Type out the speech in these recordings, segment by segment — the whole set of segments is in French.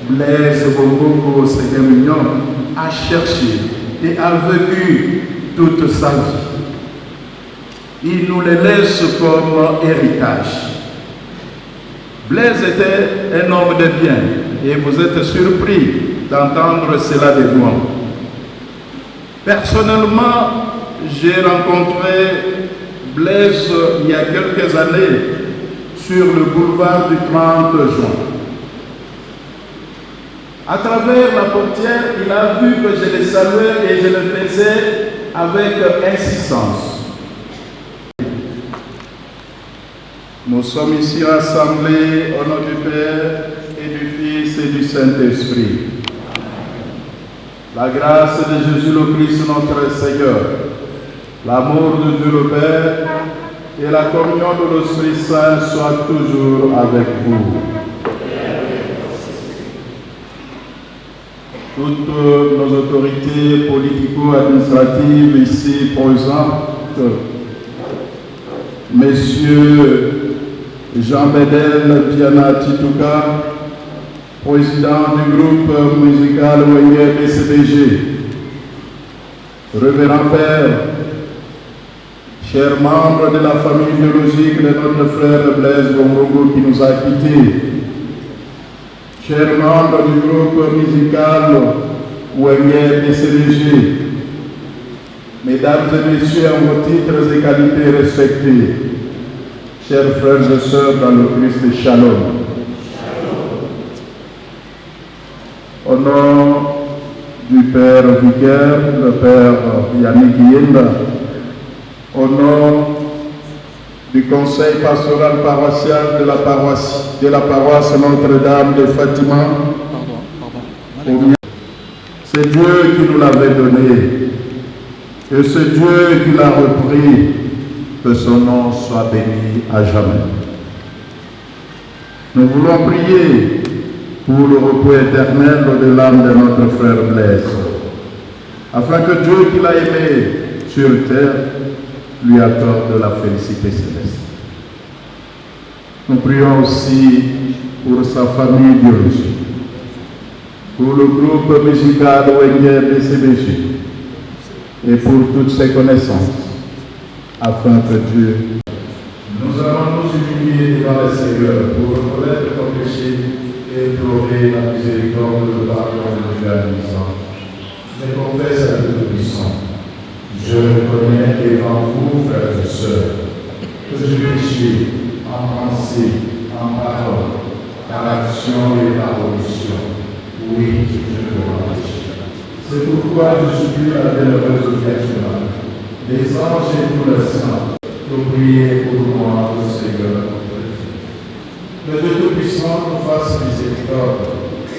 Blaise Bongongo Ségué-Mignon a cherché et a vécu toute sa vie. Il nous les laisse comme héritage. Blaise était un homme de bien et vous êtes surpris d'entendre cela de moi. Personnellement, j'ai rencontré Blaise il y a quelques années sur le boulevard du 30 juin. À travers la portière, il a vu que je le saluais et je le faisais avec insistance. Nous sommes ici rassemblés au nom du Père et du Fils et du Saint-Esprit. La grâce de Jésus le Christ notre Seigneur, l'amour de Dieu le Père et la communion de l'Esprit Saint soient toujours avec vous. Toutes nos autorités politico-administratives ici présentes, Messieurs Jean-Bédel Diana Titouka, président du groupe musical Wenge BCBG, Révérend Père, chers membres de la famille biologique de notre frère Blaise Bongongo qui nous a quittés, chers membres du groupe musical Wenge BCBG, Mesdames et Messieurs en vos titres et qualités respectés, chers frères et sœurs dans le Christ Shalom. Au nom du Père vicaire, le Père Yannick Yenda, au nom du Conseil pastoral paroissial de la paroisse Notre-Dame de Fatima, c'est Dieu qui nous l'avait donné. Et c'est Dieu qui l'a repris, que son nom soit béni à jamais. Nous voulons prier pour le repos éternel de l'âme de notre frère Blaise, afin que Dieu qui l'a aimé sur terre lui accorde la félicité céleste. Nous prions aussi pour sa famille biologique, pour le groupe musical Wenge BCBG, et pour toutes ses connaissances, afin que Dieu... Nous allons nous humilier devant le Seigneur pour reconnaître nos péchés et implorer la miséricorde et le pardon de Dieu à nous. Je confesse à Dieu Tout-Puissant, je reconnais devant vous, frères et sœurs, que j'ai péché en pensée, en parole, par action et par omission. Oui, je peux péché. C'est pourquoi je supplie la bienheureuse Vierge Marie, les anges et tous les saints, de prier pour moi, le Seigneur, notre Dieu. Que Dieu Tout-Puissant nous fasse miséricorde,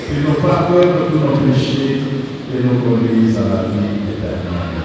qu'il nous pardonne tous nos péchés et nous conduise à la vie éternelle.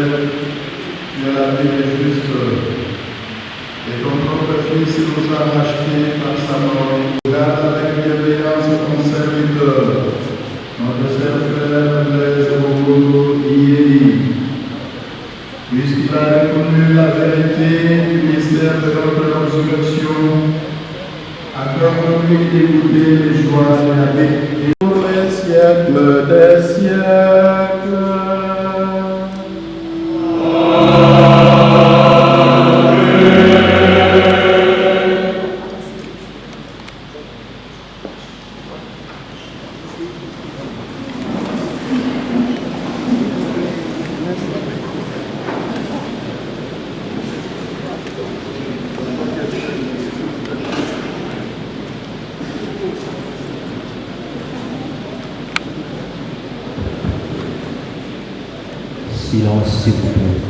Père, tu as la vie des justes. Et ton propre Fils nous a rachetés par sa mort. Regarde avec bienveillance ton serviteur, notre cher frère Blaise Ogogo Iyeli. Puisqu'il a reconnu la vérité du mystère de notre résurrection, accorde-lui d'écouter les joies de la vie pour les siècles des siècles. Silence, s'il vous plaît.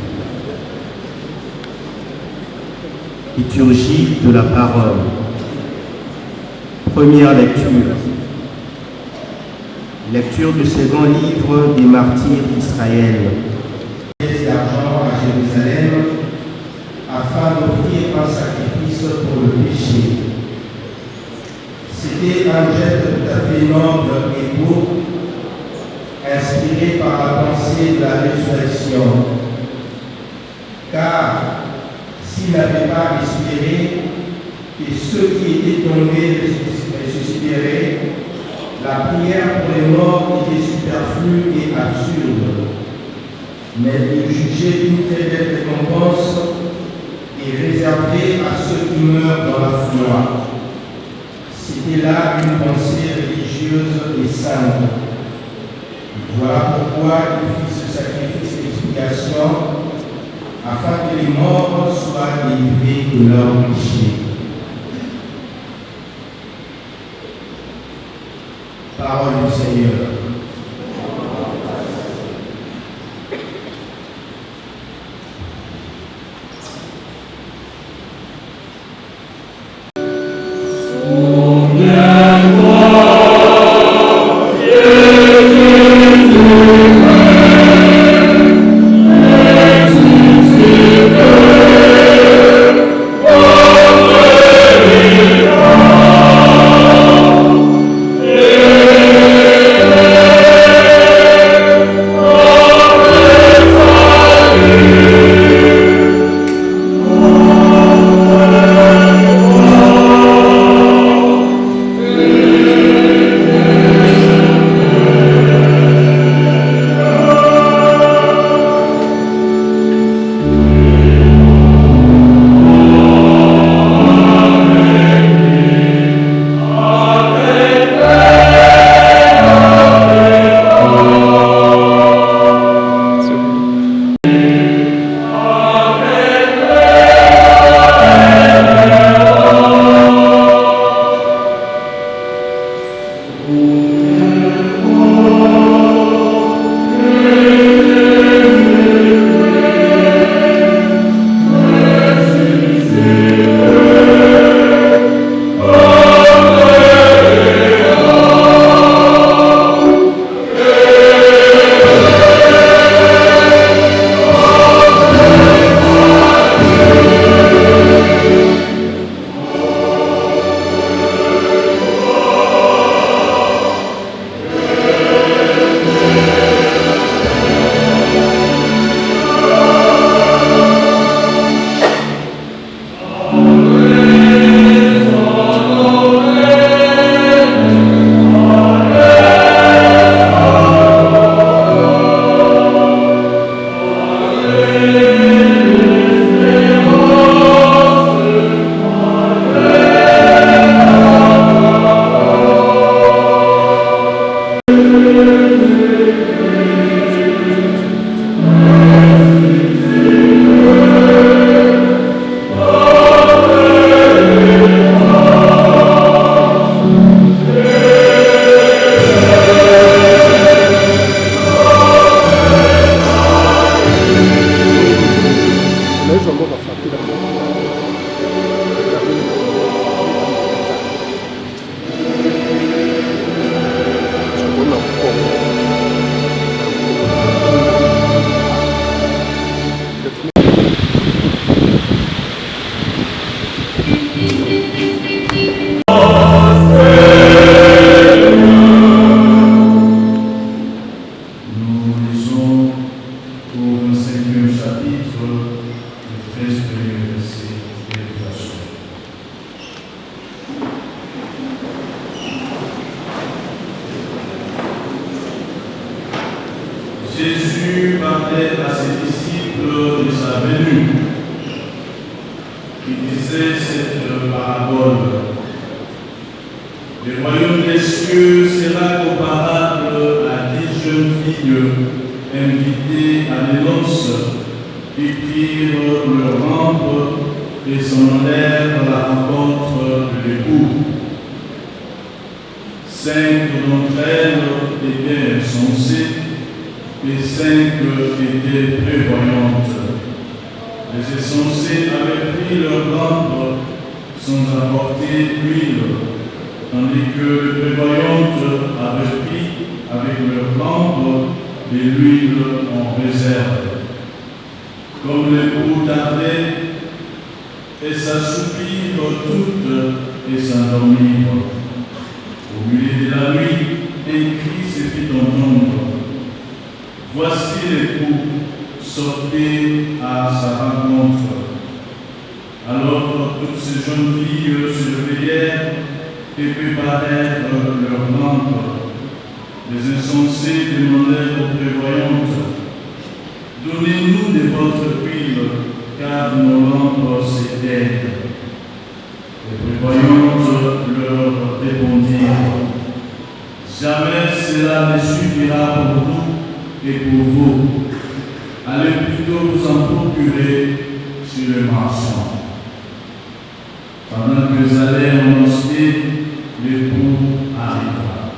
Liturgie de la parole. Première lecture. Lecture du second livre des martyrs d'Israël. D'argent à Jérusalem afin d'offrir un sacrifice pour le péché. C'était un geste tout à fait noble et beau, inspiré par la pensée de la résurrection. Car s'il n'avait pas espéré que ceux qui étaient tombés ressusciteraient, la prière pour les morts était superflue et absurde. Mais il jugeait une très belle récompense et réservée à ceux qui meurent dans la foi. C'était là une pensée religieuse et sainte. Voilà pourquoi il fit ce sacrifice d'expiation, afin que les morts soient délivrés de leurs péchés. Parole du Seigneur. connaissez cette parabole. Le royaume des cieux sera comparable à 10 jeunes filles invitées à des noces qui prirent leur rampe et s'en allèrent à la rencontre de l'époux. 5 d'entre elles étaient insensées et 5 étaient prévoyantes. Les insensés avaient pris leur lampe sans apporter l'huile, tandis que les prévoyantes avaient pris avec leur lampe et l'huile en réserve. Comme l'époux tardait, elles s'assoupirent toutes et s'endormirent. Au milieu de la nuit, un cri se fit entendre. Voici l'époux, sortez à sa rencontre. Alors toutes ces jeunes filles se réveillèrent et préparèrent leurs lampes. Les insensés demandèrent aux prévoyantes, donnez-nous de votre huile, car nos lampes s'éteignent. Les prévoyantes leur répondirent, jamais cela ne suffira pour nous et pour vous. Allez plutôt vous en procurer sur le marchand. Pendant que allaient annoncer, l'époux arriva.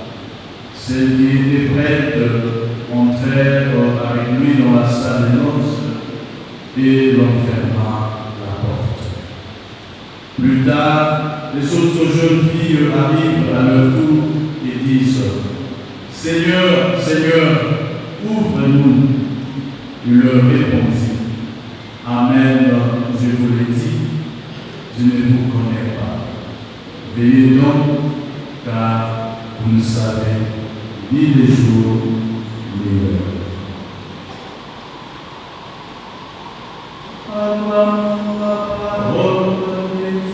Celles qui étaient prêtes entrèrent avec lui dans la salle des noces et l'on ferma la porte. Plus tard, les autres jeunes filles arrivent à leur tour et disent, Seigneur, Seigneur, ouvre-nous. Il leur répondit, Amen, je vous l'ai dit, je ne vous connais pas. Veillez donc, car vous ne savez ni les jours ni l'heure. Acclamons la parole de Dieu.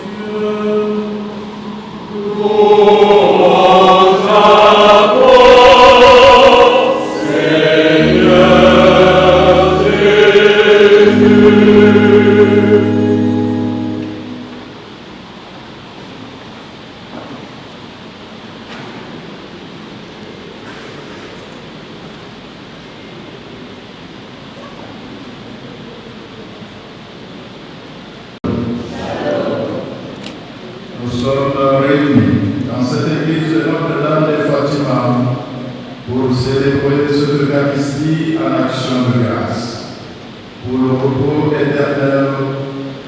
Nous sommes réunis dans cette église de Notre-Dame de Fatima pour célébrer cette Eucharistie en action de grâce, pour le repos éternel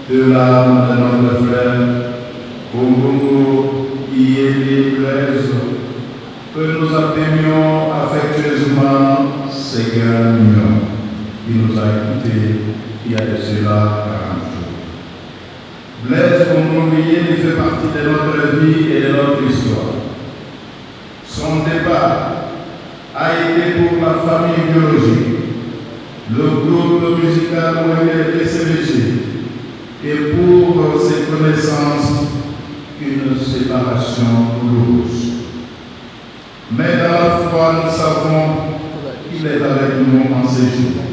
de l'âme de notre frère Bongongo Iyeli Blaise, que nous appelions affectueusement Seigneur Mignon, qui nous a écoutés il y a de cela 40 jours. Blaise Bongongo Iyeli fait partie de notre vie et de notre histoire. Son départ a été pour la famille biologique, le groupe musical OML-PCVG et pour ses connaissances une séparation douloureuse. Mais dans la foi, nous savons qu'il est avec nous en ces jours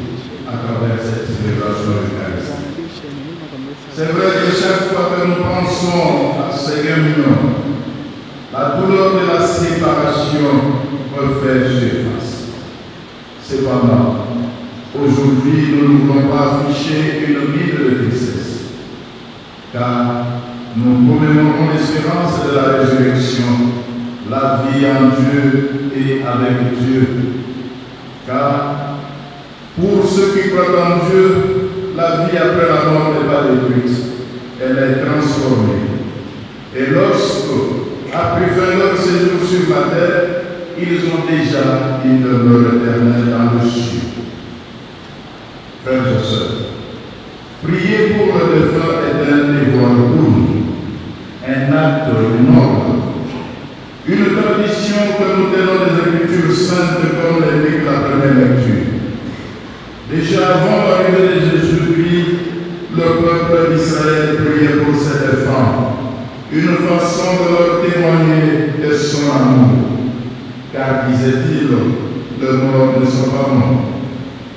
à travers cette célébration eucharistique. C'est vrai que chaque fois que nous pensons à ces réunions, la douleur de la séparation refait surface. Cependant, aujourd'hui, nous ne voulons pas afficher une mine de tristesse, car nous commémorons l'espérance de la résurrection, la vie en Dieu et avec Dieu. Car pour ceux qui croient en Dieu, la vie après la mort n'est pas détruite, elle est transformée. Et lorsque, après fin leur séjour sur la terre, ils ont déjà une demeure éternelle dans le ciel. Frères et sœurs, prier pour le défunt est un devoir pour nous, un acte noble, une tradition que nous tenons des Écritures saintes comme l'indique la première lecture. Déjà avant l'arrivée de Jésus-Christ, le peuple d'Israël priait pour ses défunts, une façon de leur témoigner de son amour. Car, disait-il, les morts ne sont pas morts.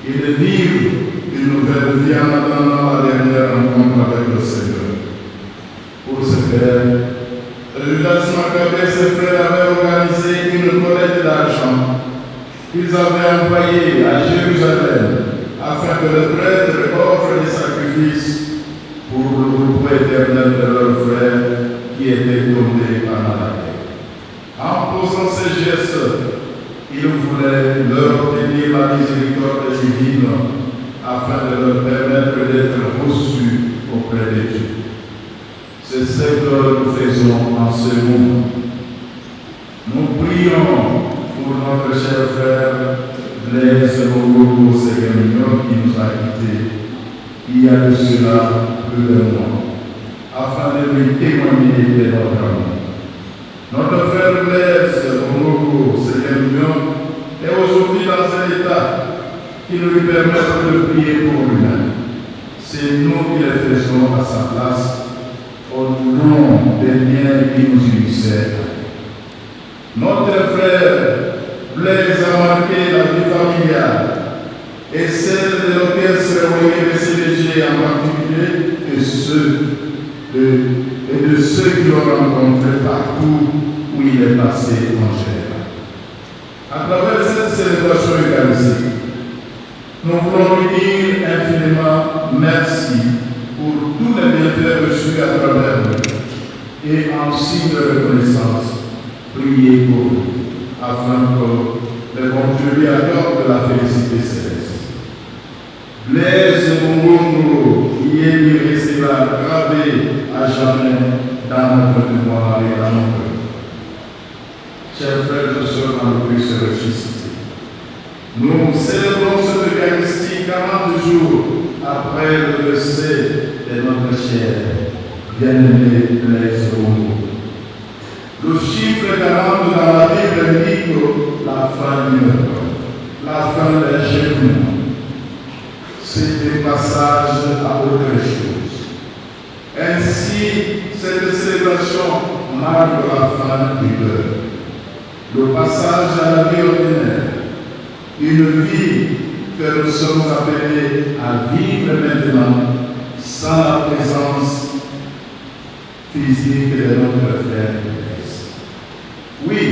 Ils vivent une nouvelle vie en attendant la dernière rencontre avec le Seigneur. pour ce faire, Judas Maccabée et ses frères avaient organisé une collecte d'argent qu'ils avaient envoyée à Jérusalem afin que le prêtre offre des sacrifices pour le repos éternel de leurs frères qui étaient tombés pendant la guerre. En posant ces gestes, ils voulaient leur obtenir la miséricorde divine afin de leur permettre d'être reçus auprès de Dieu. C'est ce que nous faisons en ce moment. Nous prions pour notre cher frère Blaise Morogo Séguémignon qui nous a quittés il y a de cela plus d'un mois, afin de lui témoigner de notre amour. Notre frère Blaise Morogo Séguémignon est aujourd'hui dans un état qui ne lui permet pas de prier pour lui-même. C'est nous qui le faisons à sa place au nom des liens qui nous unissaient. Notre frère Blaise a marqué la vie familiale et celle de l'orchestre de CDG en particulier et de ceux qui l'ont rencontré partout où il est passé en général. À travers cette célébration eucharistique, nous voulons lui dire infiniment merci pour tous les bienfaits reçus à travers nous et en signe de reconnaissance, priez pour nous afin que le bon Dieu lui accorde la félicité céleste. Blaise Morogo, qui est lui restera gravé à jamais dans notre mémoire et dans notre cœur. Chers frères et sœurs dans le Christ ressuscité, nous célébrons cette Eucharistie 40 jours après le décès de notre cher bien-aimé Blaise Morogo. Le chiffre 40 dans la Bible indique la fin d'une époque, la fin d'un cheminement. C'est un passage à autre chose. Ainsi, cette célébration marque la fin du deuil, le passage à la vie ordinaire, une vie que nous sommes appelés à vivre maintenant sans la présence physique de notre frère Christ. Oui,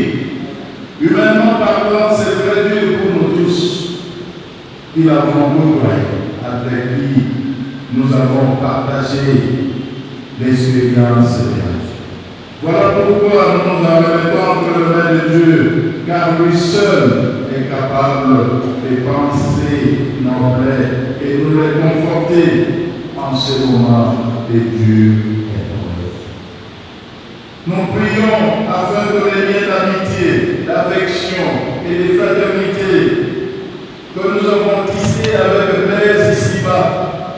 humainement parlant, c'est très dur pour nous tous qui l'avons côtoyé, avec qui nous avons partagé l'expérience de Dieu. Voilà pourquoi nous nous en remettons entre les mains de Dieu, car lui seul est capable de penser nos plaies et nous les conforter en ce moment de Dieu. Nous prions afin que les liens d'amitié, d'affection et de fraternité que nous avons tissés avec Blaise ici-bas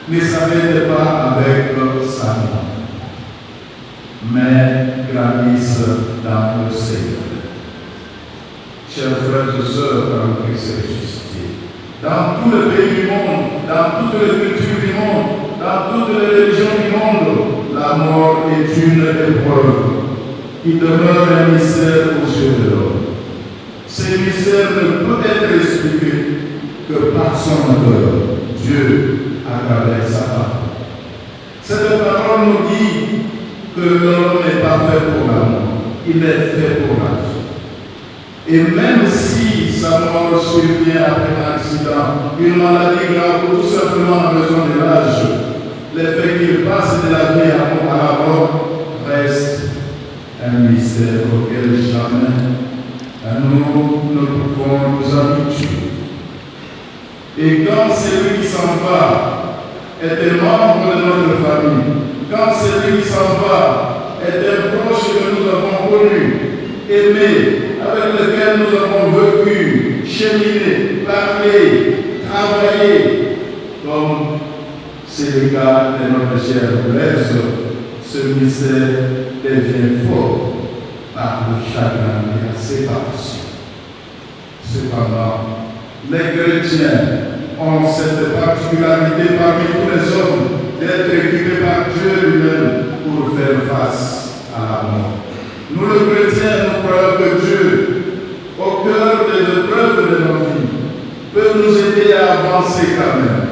ne s'arrêtent pas avec sa mort, mais grandissent dans le Seigneur. Chers frères et sœurs, dans le Christ ressuscité, dans tout le pays du monde, dans toutes les cultures du monde, dans toutes les religions du monde, la mort est une épreuve qui demeure un mystère aux yeux de l'homme. Ce mystère ne peut être expliqué que par son auteur, Dieu, à travers sa parole. Cette parole nous dit que l'homme n'est pas fait pour la mort, il est fait pour la vie. Et même si sa mort survient après un accident, une maladie grave ou tout simplement en raison de l'âge, le fait qu'il passe de la vie à la mort reste un mystère auquel jamais nous ne pouvons nous habituer. Et quand celui qui s'en va est un membre de notre famille, quand celui qui s'en va est un proche que nous avons connu, aimé, avec lequel nous avons vécu, cheminé, parlé, travaillé, comme c'est le cas de notre cher Blaise, ce mystère devient fort par le chagrin et la séparation. Cependant, les chrétiens ont cette particularité parmi tous les hommes d'être équipés par Dieu lui-même pour faire face à la mort. Nous, les chrétiens, nous croyons que Dieu, au cœur des épreuves de nos vies, peut nous aider à avancer quand même.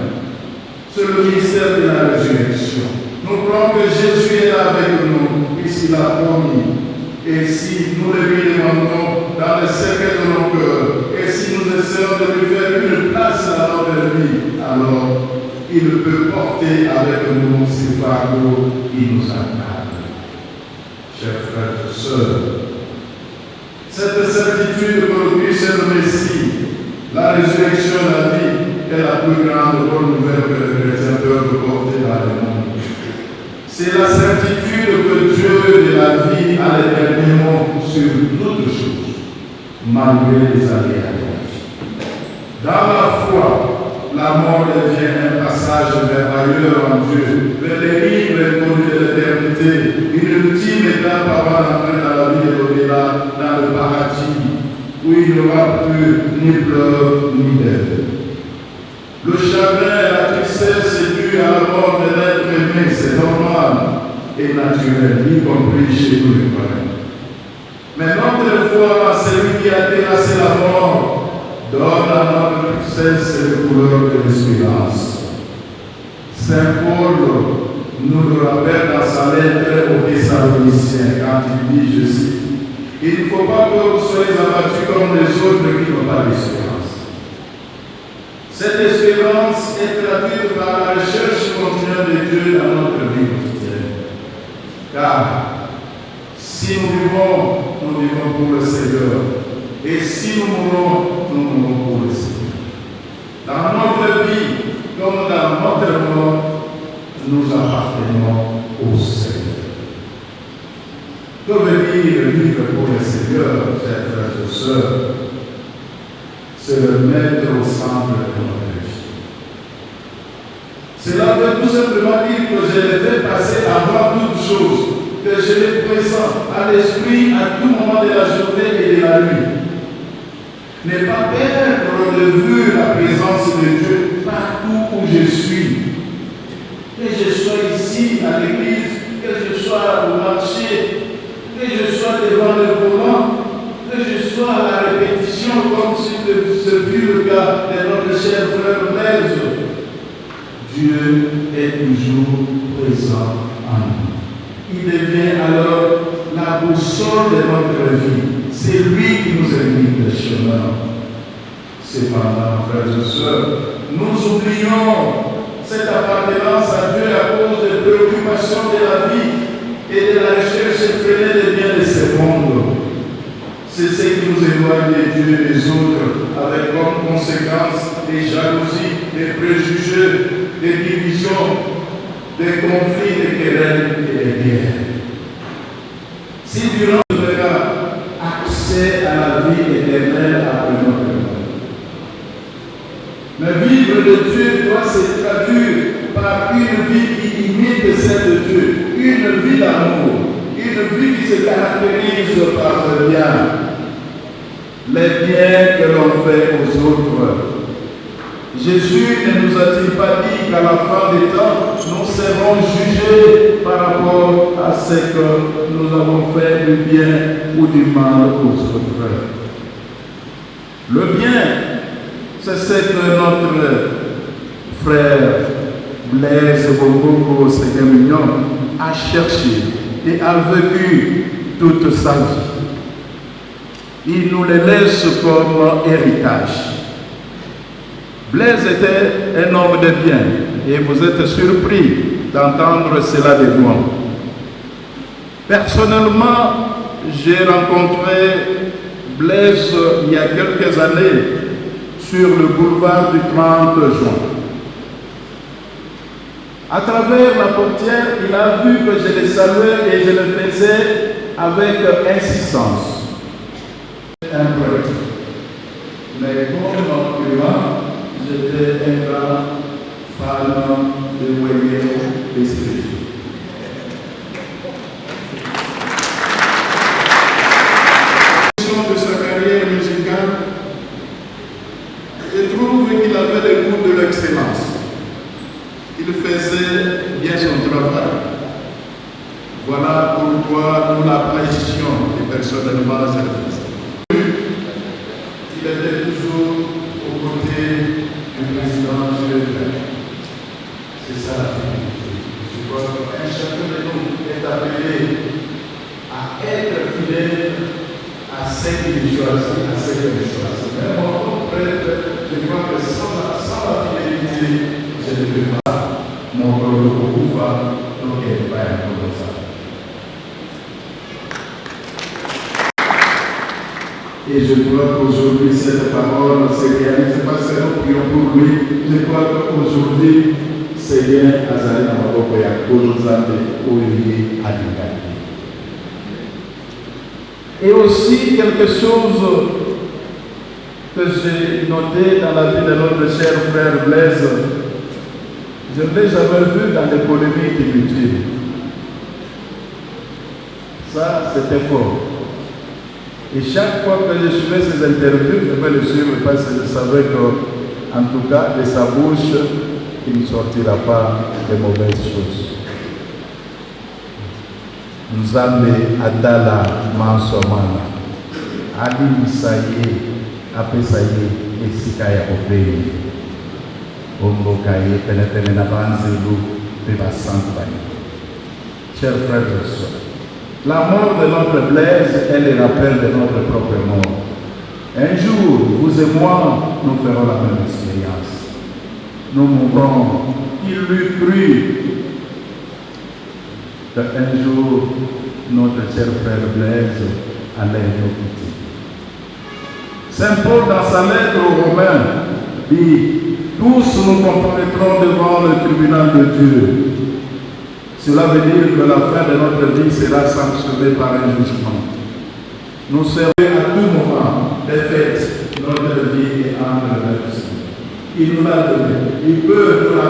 C'est le mystère de la résurrection. Nous Nous croyons que Jésus est là avec nous, puisqu'il a promis. Et si nous le lui demandons dans le secret de nos cœurs, et si nous essayons de lui faire une place dans notre vie, alors il peut porter avec nous ces fardeaux qui nous attendent. Chers frères et sœurs, cette certitude que Christ est le Messie, la résurrection, la vie, est la plus grande bonne nouvelle que les chrétiens peuvent porter dans le monde. C'est la certitude que Dieu de la vie a l'éternellement sur toutes choses, malgré les aléas. Dans la foi, la mort devient un passage vers ailleurs en Dieu, vers les livres inconnus de l'éternité, une ultime étape avant d'entrer dans la vie de l'au-delà, dans le paradis, où il n'y aura plus ni pleurs ni deuil. Le chagrin et la tristesse est dû à la mort de l'être aimé, c'est normal et naturel, y compris chez nous les croyants. Mais notre foi, celui qui a terrassé la mort, donne à notre tristesse les couleurs de l'espérance. Saint Paul nous le rappelle dans sa lettre aux Thessaloniciens quand il dit, je cite, « Il ne faut pas que vous soyez abattus comme les autres qui n'ont pas d'espérance. » Cette espérance est traduite par la recherche continue de Dieu dans notre vie quotidienne. Car si nous vivons pour le Seigneur. Et si nous mourons pour le Seigneur. Dans notre vie, comme dans notre mort, nous appartenons au Seigneur. Que veut dire vivre pour le Seigneur, chers frères et sœurs? C'est le mettre au centre de notre vie. Cela veut tout simplement dire que je le fais passer avant toute chose, que je le présente à l'esprit à tout moment de la journée et de la nuit. Ne pas perdre de vue la présence de Dieu partout où je suis. Que je sois ici à l'église, que je sois au marché, que je sois devant le volant, que je sois à la répétition comme ce fut le cas de notre cher frère Blaise. Dieu est toujours présent en nous. Il devient alors la boussole de notre vie. C'est lui qui nous indique le chemin. Cependant, frères et sœurs, nous oublions cette appartenance à Dieu à cause des préoccupations de la vie et de la recherche effrénée des biens de ce monde. C'est ce qui nous éloigne des Dieu et des autres, avec comme conséquence des jalousies, des préjugés, des divisions, des conflits, des querelles et des guerres. Si durant le regard, accès à la vie éternelle après notre mort. Mais vivre de Dieu doit se traduire par une vie qui imite celle de Dieu, une vie d'amour, une vie qui se caractérise par le bien, les biens que l'on fait aux autres. Jésus ne nous a-t-il pas dit qu'à la fin des temps, nous serons jugés par rapport à ce que nous avons fait du bien ou du mal aux autres? Le bien, c'est ce que notre frère Blaise Bongongo Ségué-Mignon a cherché et a vécu toute sa vie. Il nous le laisse comme héritage. Blaise était un homme de bien et vous êtes surpris d'entendre cela de moi. Personnellement, j'ai rencontré Blaise il y a quelques années sur le boulevard du 30 juin. À travers la portière, il a vu que je le saluais et je le faisais avec insistance. Un prêtre. Mais comme normalement, j'étais un grand fan de moyens d'esprit. De sa carrière musicale, je trouve qu'il avait le goût de l'excellence. Il faisait bien son travail. Voilà pourquoi nous l'apprécions et personnellement je le faisais. Il était toujours aux côtés du président Jules. C'est ça la finalité. chacun de nous est appelé à être fidèle à ce qu'il choisit, à ce qu'il choisit. Mais mon prêtre, je crois que sans la fidélité, je ne peux pas. Mon corps beaucoup va, donc il va être comme ça. Et je crois qu'aujourd'hui, cette parole s'est réalisée parce que nous prions pour lui. Je crois qu'aujourd'hui, c'est bien Azali Namaboko Yakono Zande Ouli Adikaki. Et aussi quelque chose que j'ai noté dans la vie de notre cher frère Blaise, je ne l'ai jamais vu dans les polémiques inutiles. Ça, c'était fort. Et chaque fois que je suivais ces interviews, je vais le suivre parce que je savais qu'en tout cas, de sa bouche, il ne sortira pas de mauvaises choses. Nzambe Adala Mansomana, Ali Isaïe, Apesaïe, et Sikaya Opéi, Ombokaye, Penetene Nabanzelu, Peba Santbaï. Chers frères et sœurs, la mort de notre Blaise est le rappel de notre propre mort. Un jour, vous et moi, nous ferons la même expérience. Nous mourrons. Il lui cru qu'un jour, notre cher frère Blaise allait nous quitter. Saint Paul, dans sa lettre aux Romains, dit « Tous nous comparaîtrons devant le tribunal de Dieu. » Cela veut dire que la fin de notre vie sera sanctionnée par un jugement. Nous serons à tout moment des fêtes. Notre vie est entre les mains du Seigneur. Il nous l'a donné. Il peut nous la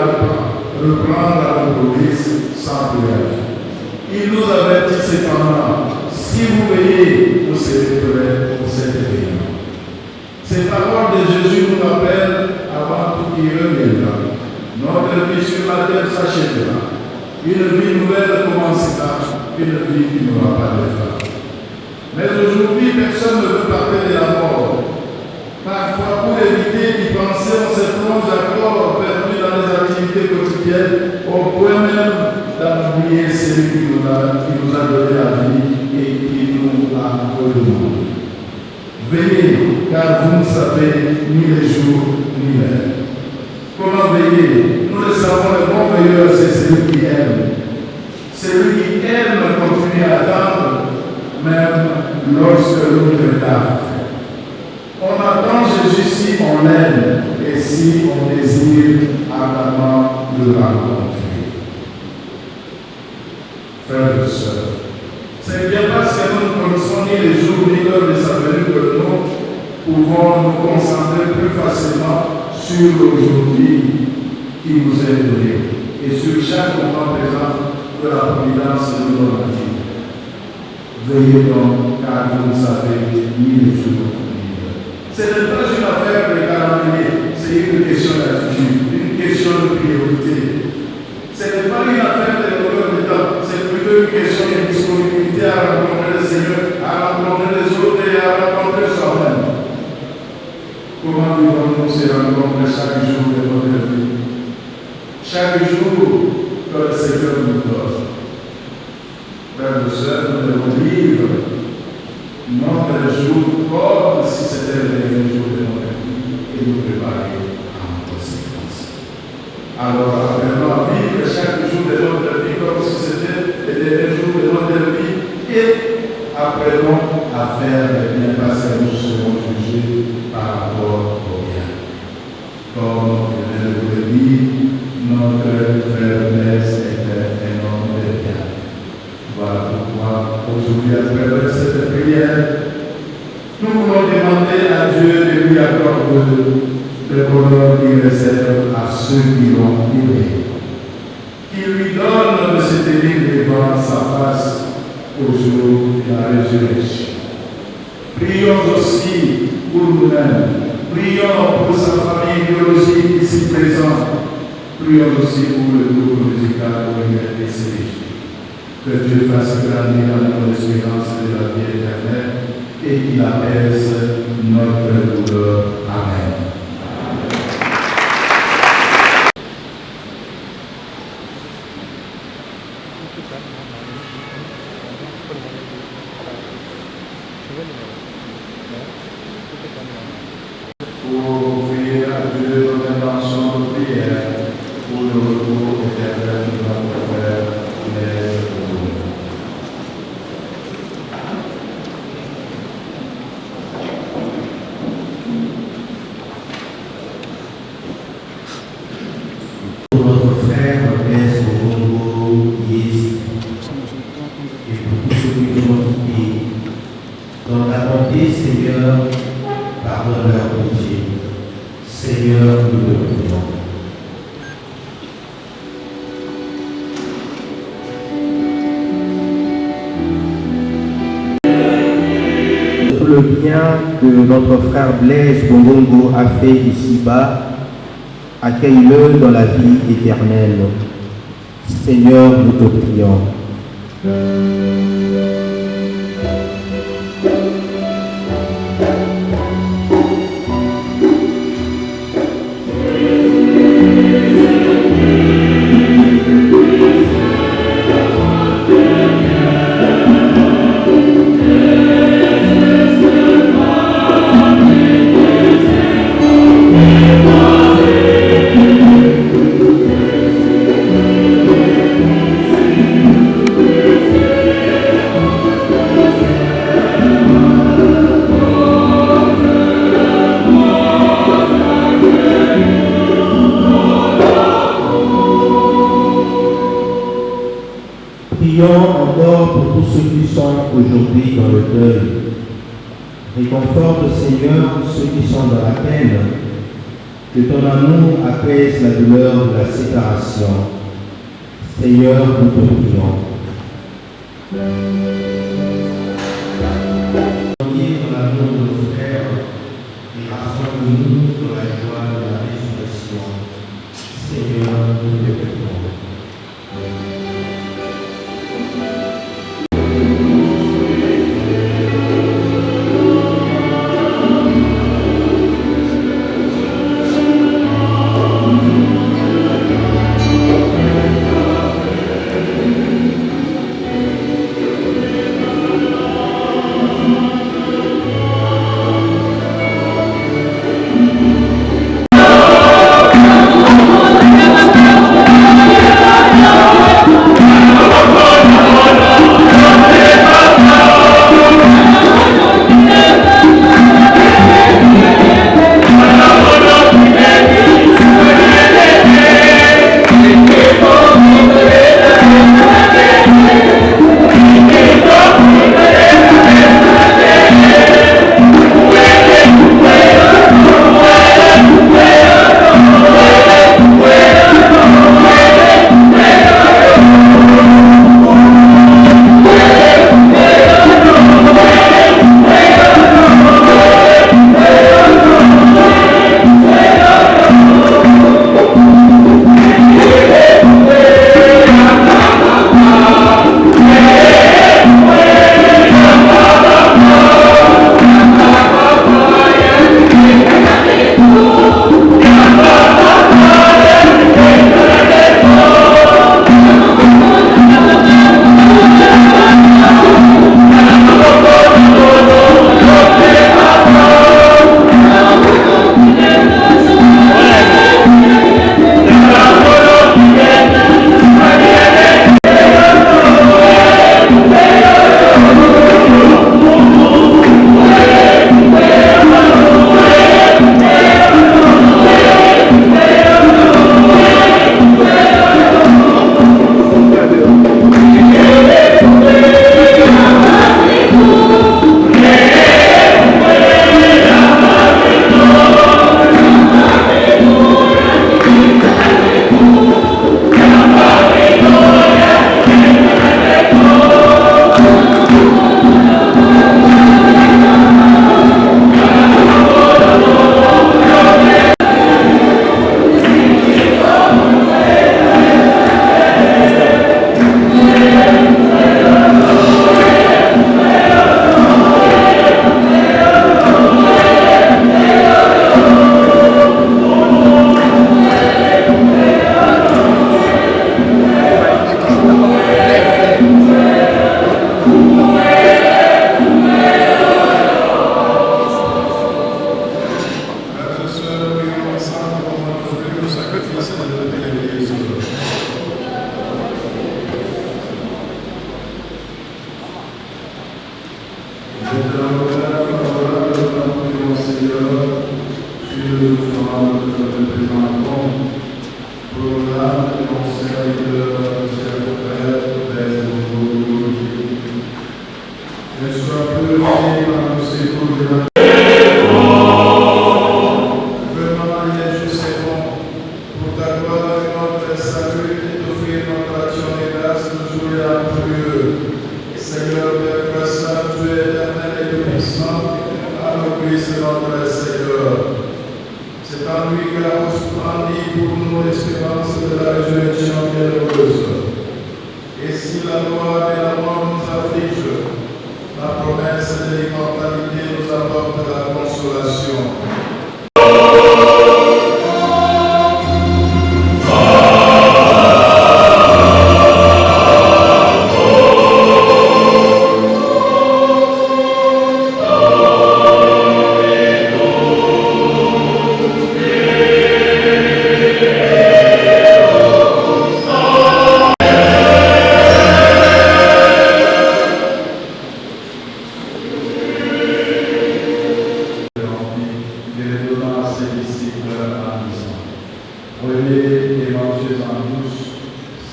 reprendre à notre police sans prière. Il nous avertit cependant, si vous veillez, vous serez prêts pour cet événement. Ces paroles de Jésus nous rappellent avant tout qu'il reviendra. Notre vie sur la terre s'achèvera. Une vie nouvelle commencera, une vie qui n'aura pas de fin. Mais aujourd'hui, personne ne veut parler de la mort. Parfois, pour éviter d'y penser, on se plonge encore perdu dans les activités quotidiennes, au point même d'oublier celui qui nous a donné la vie et qui nous a redonné. Veillez, car vous ne savez ni les jours ni l'heure. Comment veiller? Nous le savons, le bon veilleur, c'est celui qui aime. Celui qui aime continue à attendre, même lorsque l'autre retarde. On attend Jésus si on l'aime et si on désire ardemment le rencontrer. Frères et sœurs, c'est bien parce que nous ne connaissons ni les jours ni l'heure de sa venue que nous pouvons nous concentrer plus facilement sur l'aujourd'hui qui nous est donné et sur chaque moment présent de la providence de notre vie. Veillez donc, car vous ne savez ni les jours ni l'heure. Ce n'est pas une affaire de calendrier, c'est une question d'attitude, une question de priorité. Ce n'est pas une affaire de longueur de temps, c'est plutôt une question de disponibilité à rencontrer le Seigneur, à rencontrer les autres et à rencontrer soi-même. Comment vivons-nous ces rencontres chaque jour de notre vie? Chaque jour que le Seigneur nous donne. Frères et sœurs, nous devons vivre notre jour comme si c'était le dernier jour de notre vie et nous préparer en conséquence. Alors, apprenons à vivre chaque jour de notre vie comme si c'était le dernier jour de notre vie et apprenons à faire le bien parce que nous serons jugés par rapport au bien. Comme je vous l'ai dit, notre frère Blaise était un homme de bien. Voilà pourquoi aujourd'hui, à travers cette prière, nous voulons demander à Dieu de lui accorder le bonheur qu'il réserve à ceux qui l'ont aimé. Qu'il lui donne de se tenir devant sa face au jour de la résurrection. Prions aussi pour nous-mêmes. Prions pour sa famille biologique ici présente. Prions aussi pour le groupe musical pour l'humanité céleste. Que Dieu fasse grandir dans notre espérance de la vie éternelle et qu'il apaise notre douleur. Amen. Pour offrir à Dieu notre intention de prière pour le retour éternel de notre frère Blaise Bongongo. Pour notre frère Blaise Bongongo Yes, et pour tous ceux qui l'ont quitté, dans la bonté, Seigneur, pardonne leur péché. Seigneur, nous te prions. Tout le bien que notre frère Blaise Bongongo a fait ici-bas, accueille-le dans la vie éternelle. Seigneur, nous te prions. Prions encore pour tous ceux qui sont aujourd'hui dans le deuil. Réconforte, Seigneur, ceux qui sont dans la peine. Que ton amour apaise la douleur de la séparation. Seigneur, nous te prions. Dans l'amour de nos frères et rassemble-nous dans la joie de la résurrection. Seigneur, nous te prions.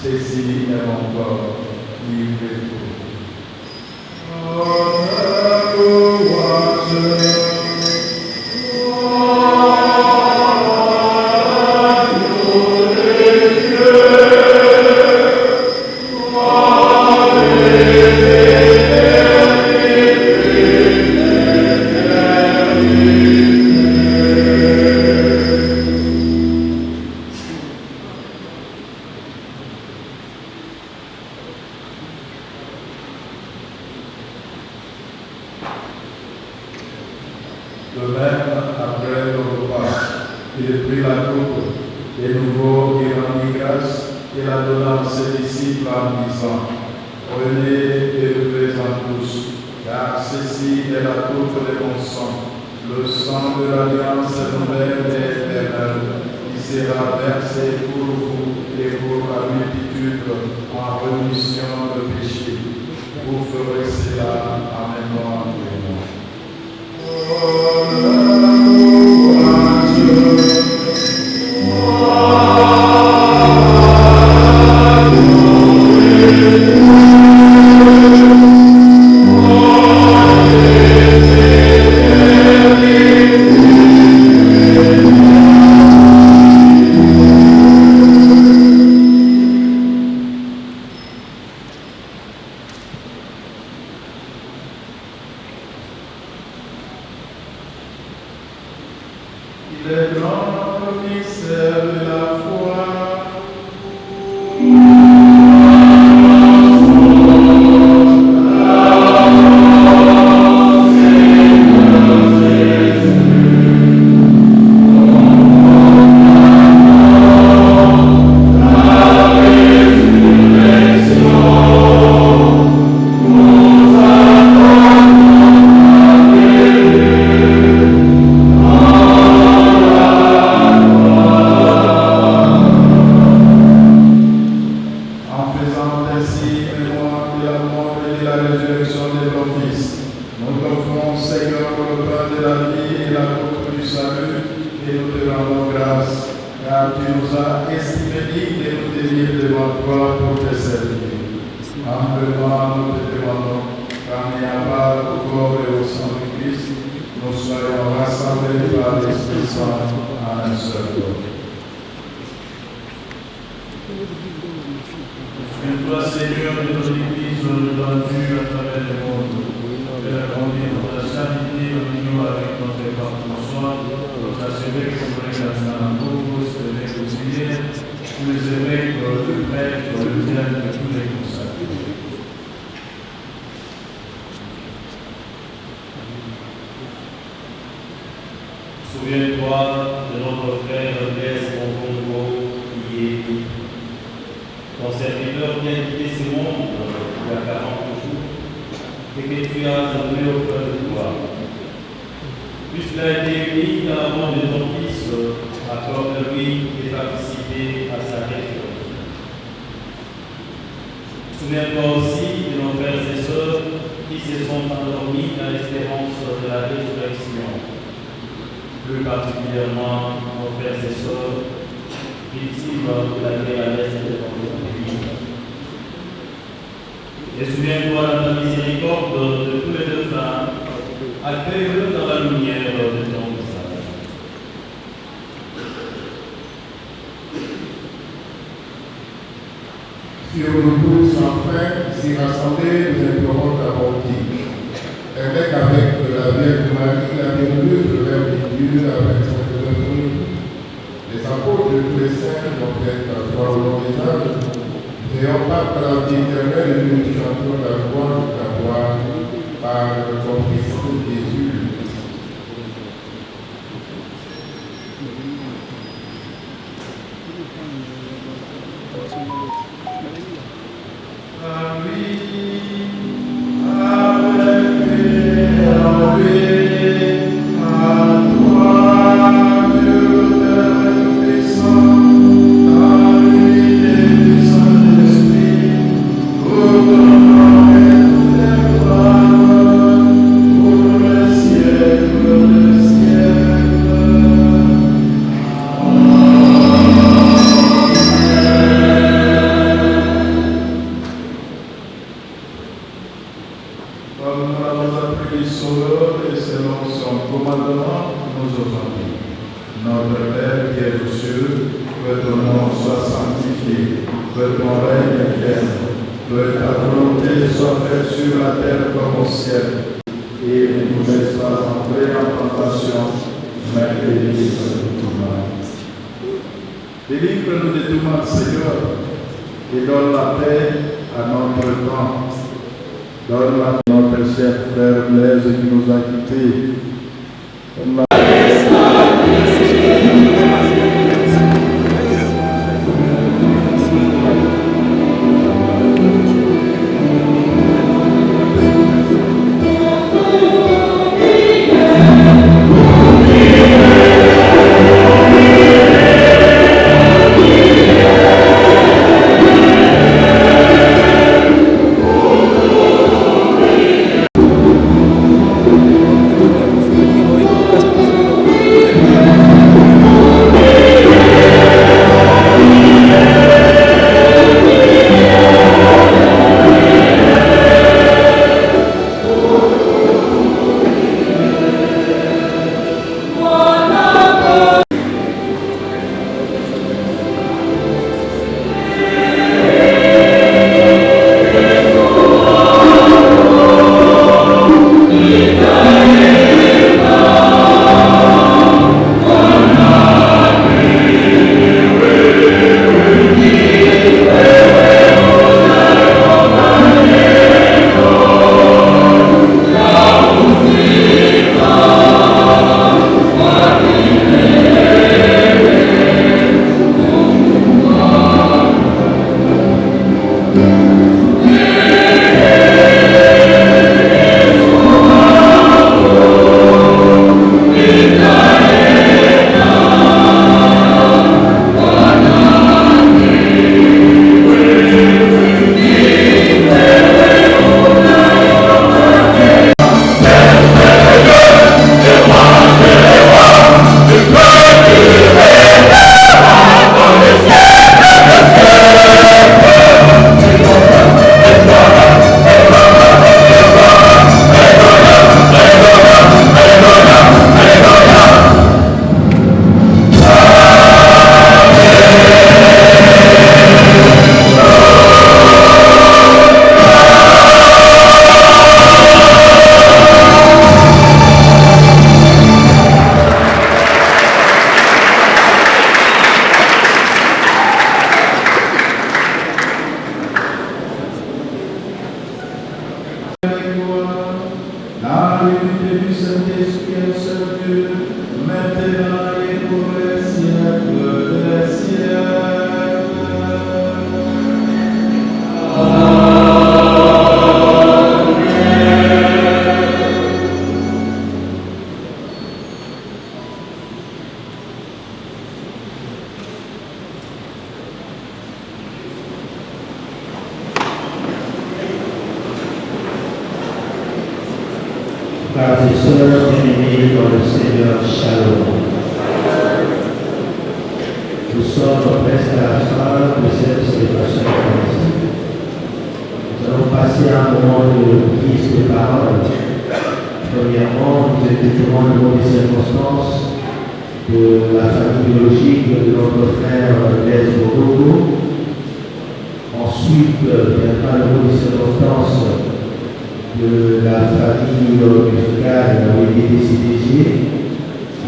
ceci est mon corps, livré pour vous. De même, après le repas, il prit la coupe, et nouveau il rendit grâce, et la donna à ses disciples en disant, prenez et buvez-en tous, car ceci est la coupe de mon sang, le sang de l'alliance nouvelle et éternelle, qui sera versé pour vous et pour la multitude en rémission de péché. Vous ferez cela en mémoire de moi. Il est grand le mystère de la foi. Toi, Seigneur, de ton Église, rendue à travers le monde, de la conduire dans la charité, en union avec notre Père François, pour t'assurer que nous regardons en nous, les auxiliaires, tous les évêques, le prêtre, le diable et tous les consacrés. Souviens-toi de notre frère Blaise Bongongo, qui est ton serviteur qui a quitté ce monde il y a 40 jours et que tu as amené auprès de toi. Puisqu'il a été uni dans la mort de ton Fils, accorde-lui et participer à sa résurrection. Souviens-toi aussi de nos frères et sœurs qui se sont endormis dans l'espérance de la résurrection. Plus particulièrement nos frères et sœurs victimes de la guerre à l'est de notre pays. Et souviens-toi de ta miséricorde de tous les deux âmes, accueille-le dans la lumière de ton visage. Sur nous tous, enfin, s'y rassembler, nous implorons ta bonté. Avec la Vierge Marie, la bienheureuse, le Verbe de Dieu, avec Sainte Véronique, les apôtres de tous les saints, donc être à toi au long des âges, n'ayons pas par la vie éternelle et nous chantons la gloire de ta gloire par ton Fils Jésus. que ton règne vienne, que ta volonté soit faite sur la terre comme au ciel. Et ne nous laisse pas entrer en tentation, mais délivre-nous de tout mal. Délivre-nous de tout mal, Seigneur, et donne la paix à notre temps. Donne la paix à notre cher frère Blaise qui nous a quittés. Frères et sœurs bien-aimés dans le Seigneur, Shalom. Nous sommes presque à la fin de cette célébration eucharistique. Nous allons passer à un moment de prise de parole. Premièrement, nous écouterons le mot des circonstances de la famille biologique de notre frère Blaise Bogogo. Ensuite, viendra le mot des circonstances de la famille musicale des CDG.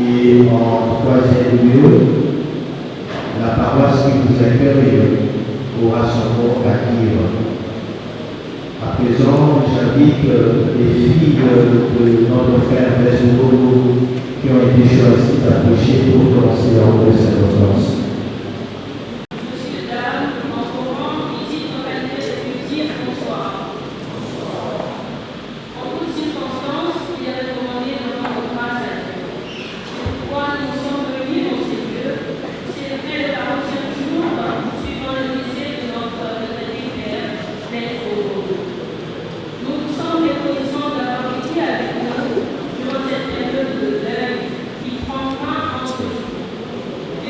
Et en troisième lieu, la paroisse qui vous accueille aura son mot à dire. À présent, j'invite les filles de notre frère Blaise Bogogo qui ont été choisies d'approcher pour commencer leur mot de circonstance.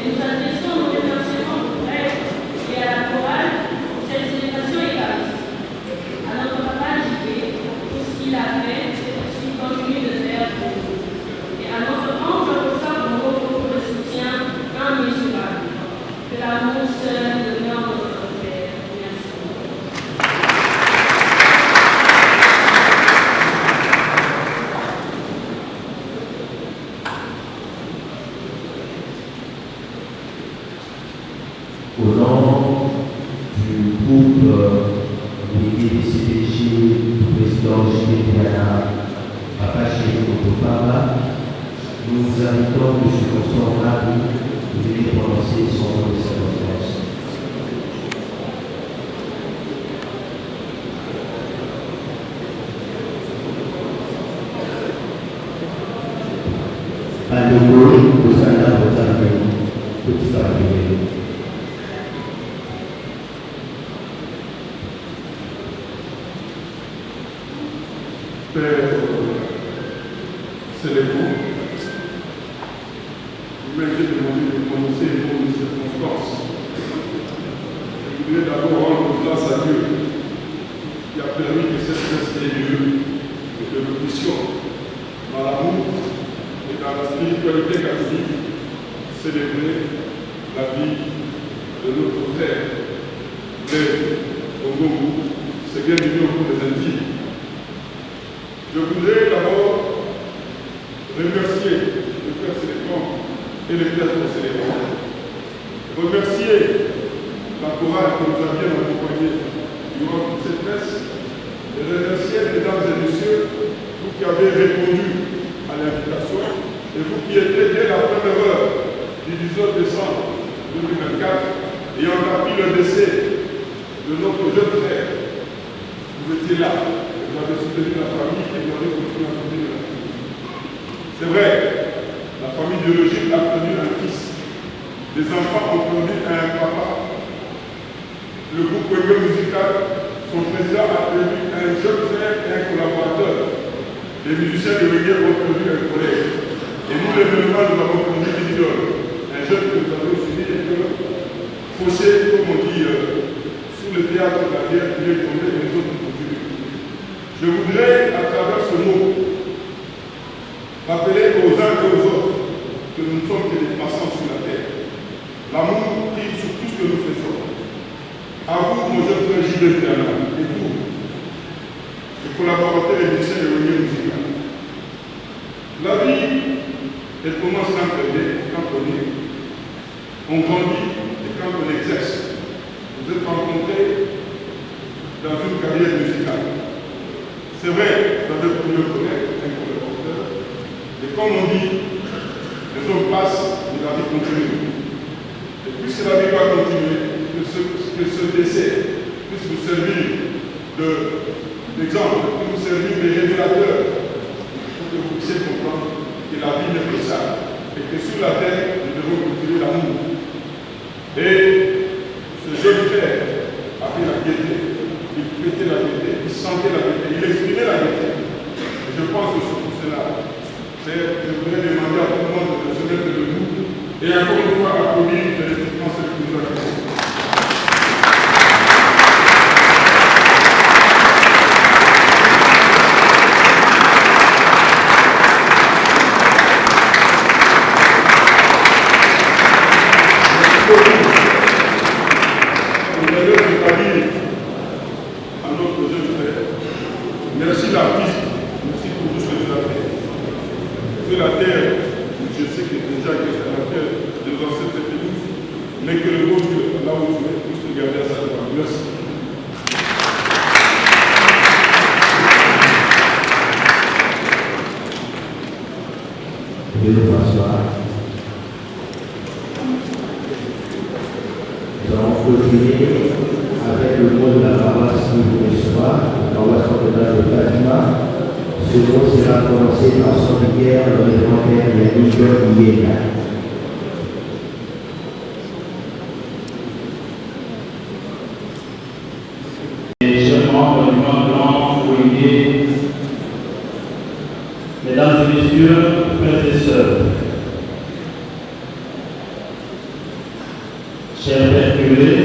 Nous adressons groupe des CPJ, du président JPPANA, Papa Chéri Papa, nous vous invitons M. Constant Marie de venir prononcer son nom de sa conférence. Pas de bruit, vous allez à votre avenir, petit avenir. Père célébrons, vous m'avez demandé de prononcer le nom de circonstance. Je voudrais d'abord rendre grâce à Dieu qui a permis que cette fête ait lieu et que nous puissions, dans l'amour et dans la spiritualité catholique, célébrer la vie de notre frère, Blaise Ongongu, c'est bien venu au cours des intimes. Je voudrais d'abord remercier le Père Célébrant et les Pères célébrants, remercier la chorale que nous avions accompagnée durant toute cette messe, et remercier, mesdames et messieurs, vous qui avez répondu à l'invitation, et vous qui étiez dès la première heure du 19 décembre 2024, ayant appris le décès de notre jeune frère. Vous étiez là. Vous avez soutenu la famille et vous avez continué à soutenir la famille. C'est vrai, la famille biologique a connu un fils. Les enfants ont connu un papa. Le groupe Wenge musical, son président a connu un jeune frère et un collaborateur. Les musiciens de Wenge ont connu un collègue. Et nous, les musulmans, nous avons connu une idole. Un jeune que nous avons suivi et que fauché, comme on dit, sous le théâtre de la guerre, il est tombé et les autres continuent. Je voudrais, à travers ce mot, rappeler aux uns et aux autres que nous ne sommes que des passants sur la terre. L'amour prime sur tout ce que nous faisons. À vous, mon jeune frère Gilles Bernard, et vous, les collaborateurs et musiciens de l'Union musicale. La vie, elle commence quand on est, on grandit et quand on exerce. Vous êtes rencontrés dans une carrière musicale. C'est vrai, vous avez trouvé un collègue, un collaborateur, et comme on dit, les hommes passent, mais la vie continue. Et puisque la vie va continuer, que ce décès puisse vous servir d'exemple, puisse vous servir de révélateur, pour que vous puissiez comprendre que la vie n'est que ça, et que sur la terre, nous devons cultiver l'amour. Et ce jeune frère a fait la gaieté. Il pétait la gaieté, il sentait la gaieté, il exprimait la gaieté. Et je pense que c'est pour cela. Je voudrais demander à tout le monde de se mettre debout et encore une fois applaudir effectivement ce que nous avons fait. Merci l'artiste, merci pour tout ce que tu as fait. Que la terre, je sais que déjà que c'est la terre de nos ancêtres et de nous, mais que le beau Dieu, là où tu es, puisse te garder à sa gloire. Merci. Veuillez vous asseoir. Nous allons continuer avec le mot de la paroisse qui vous reçoit, la paroisse cathédrale de Fatima. Ce mot sera prononcé par son vicaire, le révérend Yannick Yéna. Et chers membres du Mont Blanc, Wenge, mesdames et messieurs, frères et sœurs, chers pères curés,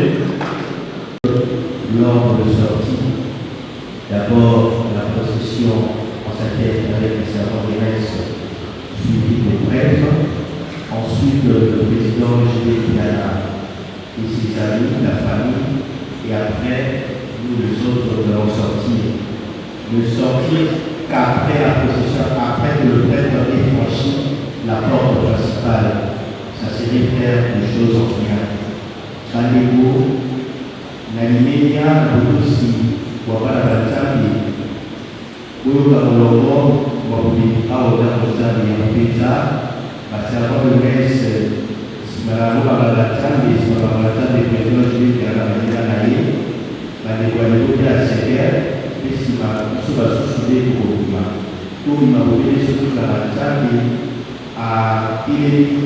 l'ordre de sortie, d'abord la procession en sa tête avec les servants des messes, suivi des prêtres, ensuite le président JPPANA et ses amis, la famille, et après, nous les autres allons sortir. Ne sortir qu'après la procession, après que le prêtre ait franchi la porte principale. Ça serait faire des choses en rien. Allez-vous Nalimenya Budusi Wabara Batambi Kuruka Mulongo Wabudi au Batambi ya Mpita Masarwa Mwese Simaramu Batambi Simaramu Batambi Pedro Jibiki ya Ramadina na hii Bani kwa Lukuja Seker Kisima Kusuba Susudi Kuhuma Tumi Mabubili Sutuka Batambi ili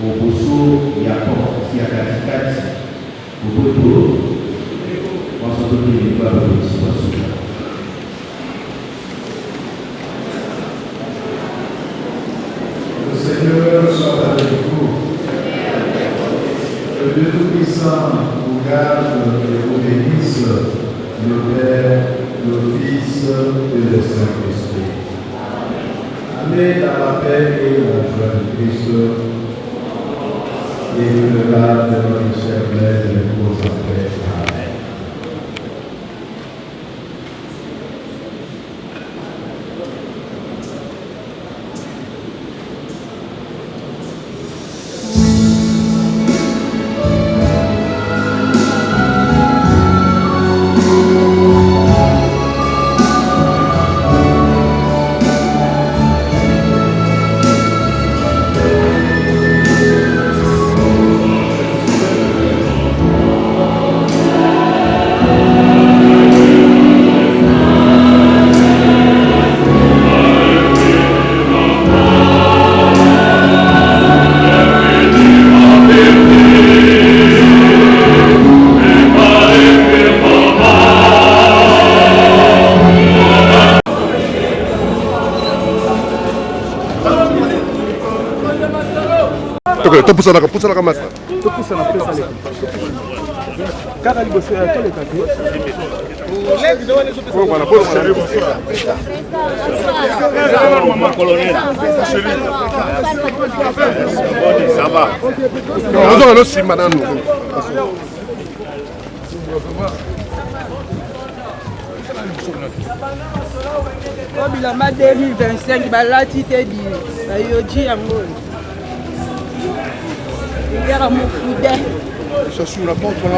ubusu ya kofi ya katikati ubutu wasotuni kwa ubusu wasuka. Le Seigneur soit avec vous. Que Dieu Tout-Puissant vous garde et vous bénisse, le Père, le Fils et le Saint-Esprit. Allez dans la paix et la joie de Christ et le garde de notre cher Blaise et vos après. Amen. Topusa na kamasa. Topusa na pesa le. Kaka liboso ya tole kati. Bon voilà, bon colonel. Ça va. On doit aussi madame. Bilamba 2025 balati te di bayoji yango. Guerre mon foudé. Ça sur la porte là.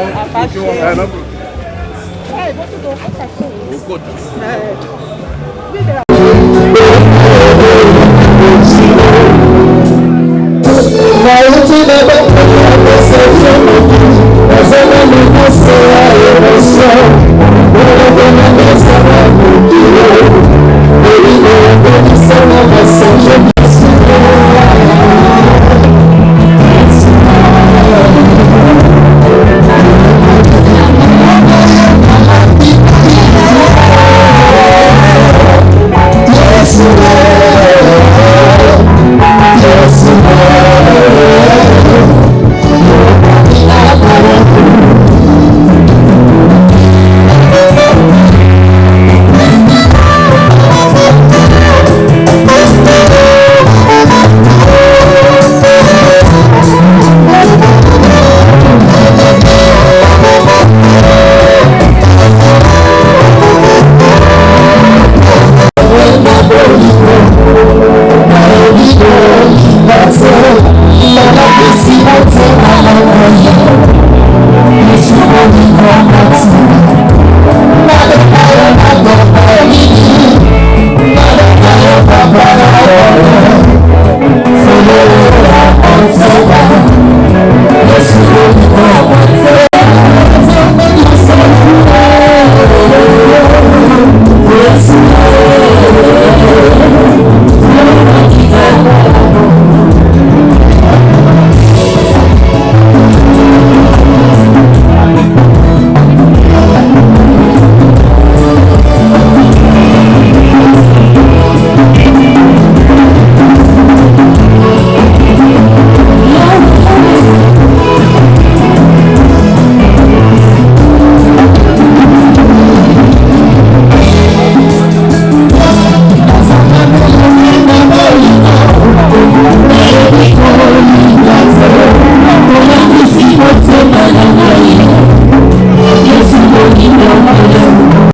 What's in my